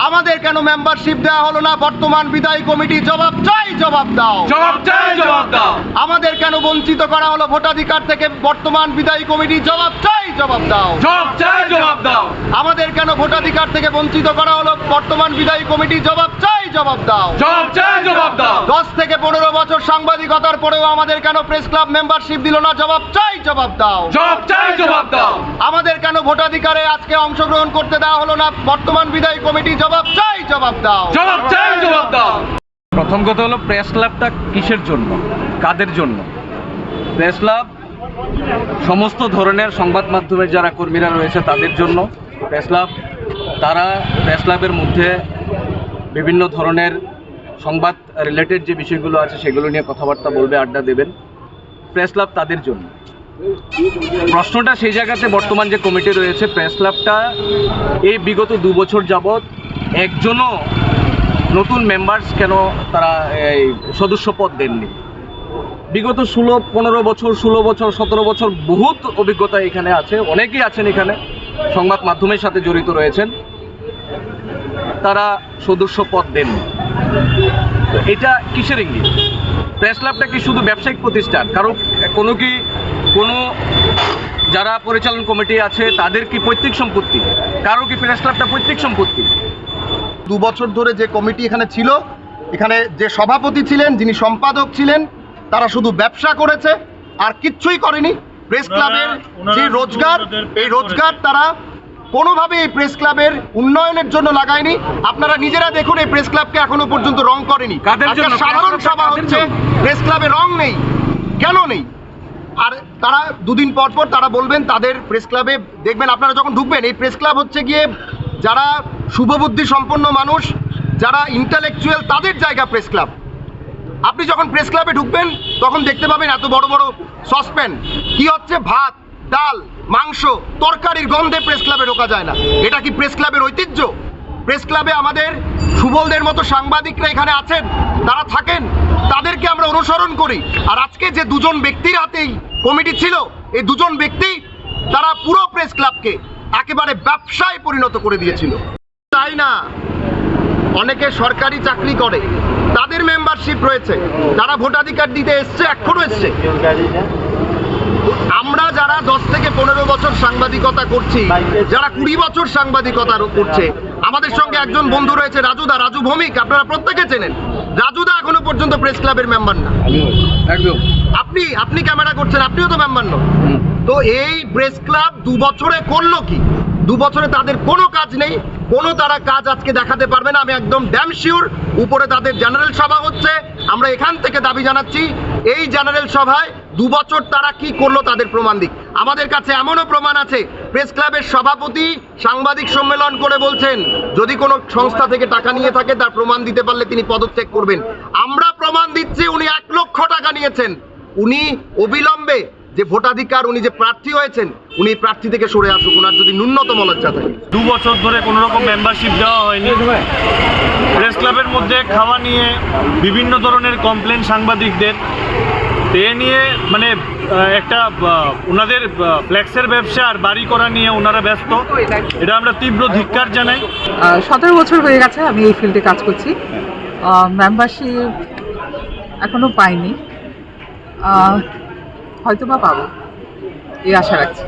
আমাদের কেন মেম্বারশিপ দেওয়া হলো না? বর্তমান বিদায়ী কমিটি জবাব চাই, জবাব দাও। জবাব চাই, জবাব দাও। আমাদের কেন বঞ্চিত করা হলো ভোটাধিকার থেকে? বর্তমান বিদায়ী কমিটি জবাব চাই, জবাব দাও। জবাব চাই, জবাব দাও। আমাদের কেন ভোটাধিকার থেকে বঞ্চিত করা হলো? বর্তমান বিদায়ী কমিটি জবাব চাই, জবাব দাও। জবাব চাই, জবাব দাও। 10 থেকে 15 বছর সাংবাদিকতার পরেও আমাদের কেন প্রেস ক্লাব মেম্বারশিপ দিল না? জবাব চাই, জবাব দাও। জবাব চাই, জবাব দাও। আমাদের কেন ভোটাধিকারে আজকে অংশগ্রহণ করতে দেওয়া হলো না? বর্তমান বিদায়ী কমিটি জবাব চাই, জবাব দাও। জবাব চাই, জবাব দাও। প্রথম কথা হলো প্রেস ক্লাবটা কিসের জন্য, কাদের জন্য? প্রেস ক্লাব সমস্ত ধরনের সংবাদ মাধ্যমের যারা কর্মীরা রয়েছে তাদের জন্য। প্রেস ক্লাব তারা প্রেস ক্লাবের মধ্যে বিভিন্ন ধরনের সংবাদ রিলেটেড যে বিষয়গুলো আছে সেগুলো নিয়ে কথাবার্তা বলবে, আড্ডা দেবেন। প্রেস ক্লাব তাদের জন্য। প্রশ্নটা সেই জায়গাতে বর্তমান যে কমিটি রয়েছে প্রেস ক্লাবটা এই বিগত 2 বছর যাবৎ একজনও নতুন মেম্বার্স কেন তারা এই সদস্য পদ দেননি? বিগত 15 বছর 16 বছর 17 বছর বহুত অভিজ্ঞতা এখানে আছে, অনেকেই আছেন এখানে সংবাদ মাধ্যমের সাথে জড়িত রয়েছেন, তারা সদস্য পদ দেননি। তো এটা কিসের ইঙ্গিত? প্রেস ক্লাবটা কি শুধু ব্যবসায়িক প্রতিষ্ঠান? কোনো যারা পরিচালন কমিটি আছে তাদের কি পৈতৃক সম্পত্তি? কারো কি প্রেস ক্লাবটা পৈতৃক সম্পত্তি? 2 বছর ধরে যে কমিটি এখানে ছিল, এখানে যে সভাপতি ছিলেন, যিনি সম্পাদক ছিলেন, তারা শুধু ব্যবসা করেছে আর কিচ্ছুই করেনি। প্রেস ক্লাবের যে রোজগার, এই রোজগার তারা কোনোভাবে এই প্রেস ক্লাবের উন্নয়নের জন্য লাগায়নি। আপনারা নিজেরা দেখুন, এই প্রেস ক্লাবকে এখনো পর্যন্ত রং করেনি। একটা সাধারণ সভা হচ্ছে, প্রেস ক্লাবে রং নেই, কেন নেই? আর তারা 2 দিন পর পর তারা বলবেন তাদের প্রেস ক্লাবে দেখবেন, আপনারা যখন ঢুকবেন, এই প্রেস ক্লাব হচ্ছে গিয়ে যারা শুভবুদ্ধি সম্পন্ন মানুষ, যারা ইন্টালেকচুয়াল, তাদের জায়গা প্রেস ক্লাব। আপনি যখন প্রেস ক্লাবে ঢুকবেন তখন দেখতে পাবেন এত বড় বড় সসপ্যান, কি হচ্ছে, ভাত, ডাল, মাংস, তরকারির গন্ধে প্রেস ক্লাবে ঢোকা যায় না। এটা কি প্রেস ক্লাবের ঐতিহ্য? প্রেস ক্লাবে আমাদের সুবলদের মতো সাংবাদিকরা এখানে আছেন, তারা থাকেন, তাদেরকে আমরা অনুসরণ করি। আর আজকে যে 2 জন ব্যক্তির হাতেই কমিটি ছিল, এই 2 জন ব্যক্তি তারা পুরো প্রেস ক্লাবকে একেবারে ব্যবসায় পরিণত করে দিয়েছিল। তাই না, অনেকে সরকারি চাকরি করে, তাদের মেম্বারশিপ রয়েছে, তারা ভোটাধিকার দিতে এসছে, এখনো এসছে। আমরা যারা 10 থেকে 15 বছর সাংবাদিকতা করছি, যারা 20 বছর সাংবাদিকতা করছে, আমাদের সঙ্গে একজন বন্ধু রয়েছে রাজুদা, রাজু ভৌমিক, আপনারা প্রত্যেকে চেনেন। রাজুদা এখনো পর্যন্ত প্রেস ক্লাবের মেম্বার না। একদম। আপনি ক্যামেরা করছেন, আপনিও তো মেম্বার নন। তো এই প্রেস ক্লাব 2 বছরে করলো কি? 2 বছরে তাদের কোনো কাজ নেই, কোনো তারা কাজ আজকে দেখাতে পারবে না। আমি একদম ড্যাম শিওর। উপরে তাদের জেনারেল সভা হচ্ছে, আমরা এখান থেকে দাবি জানাচ্ছি এই জেনারেল সভায় 2 বছর তারা কি করলো তাদের প্রমাণ দিক। আমাদের কাছে এমনও প্রমাণ আছে, প্রেস ক্লাবের সভাপতি সাংবাদিক সম্মেলন করে বলছেন যদি কোনো সংস্থা থেকে টাকা নিয়ে থাকে তার প্রমাণ দিতে পারলে তিনি পদত্যাগ করবেন। আমরা প্রমাণ দিচ্ছি উনি 1 লক্ষ টাকা নিয়েছেন। উনি অবিলম্বে যে ভোটাধিকার, উনি যে প্রার্থী হয়েছেন, উনি প্রার্থী থেকে সরে আসুক, ওনার যদি ন্যূনতম লজ্জা থাকে। 2 বছর ধরে কোনো রকম মেম্বারশিপ দেওয়া হয়নি। প্রেস ক্লাবের মধ্যে খাওয়া নিয়ে বিভিন্ন ধরনের কমপ্লেন সাংবাদিকদের, এ নিয়ে মানে একটা ওনাদের ফ্ল্যাক্সের ব্যবসা আর বাড়ি করা নিয়ে ওনারা ব্যস্ত। এটা আমরা তীব্র ধিক্কার জানাই। 17 বছর হয়ে গেছে আমি এই ফিল্ডে কাজ করছি। মেম্বারশিপ এখনো পাইনি, হয়তো বা পাবো এই আশা রাখছি।